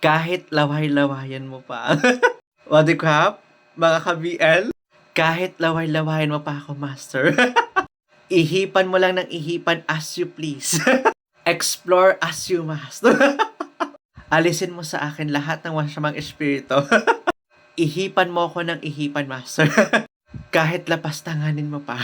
Kahit laway-lawayan mo pa. What the crap? Mga ka-BL? Kahit laway-lawayan mo pa ako, master. Ihipan mo lang ng ihipan as you please. Explore as you must. Alisin mo sa akin lahat ng masamang espiritu. Ihipan mo ako ng ihipan, master. Kahit lapastanganin mo pa.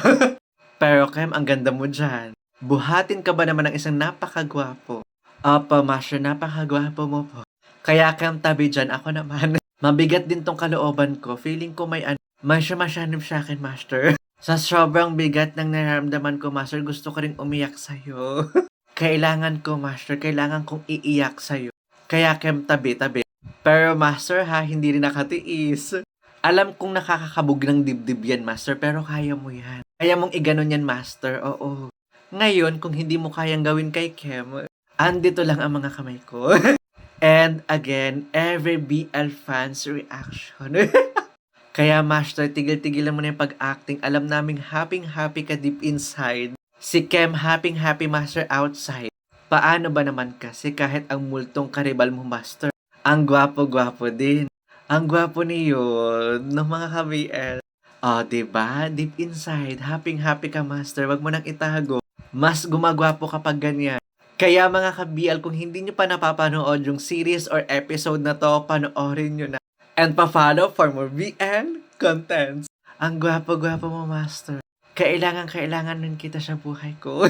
Pero Kem, ang ganda mo dyan. Buhatin ka ba naman ng isang napakagwapo? Apa, master, napakagwapo mo po. Kaya Kem, tabi dyan, ako naman. Mabigat din tong kalooban ko. Feeling ko may masyanib sa akin, master. Sa sobrang bigat ng nararamdaman ko, master, gusto ko rin umiyak sa'yo. Kailangan ko, master, kailangan kong iiyak sa'yo. Kaya Kem, tabi. Pero master ha, hindi rin nakatiis. Alam kong nakakakabog ng dibdib yan, master, pero kaya mo yan. Kaya mong iganon yan, master, oo. Ngayon, kung hindi mo kayang gawin kay Kem, andito lang ang mga kamay ko. And again, every BL fans reaction. Kaya master, tigil-tigilan mo na yung pag-acting. Alam naming happy ka deep inside. Si Kem happy master outside. Paano ba naman kasi kahit ang multong karibal mo, master, ang gwapo-gwapo din. Ang gwapo niyo ng mga ka-BL. Oh, diba? Deep inside, happy ka, master. Wag mo nang itago. Mas gumagwapo kapag ganyan. Kaya mga ka-BL, kung hindi nyo pa napapanood yung series or episode na to, panoorin nyo na. And pa-follow for more BL contents. Ang gwapo-gwapo mo, master. Kailangan nun kita sa buhay ko.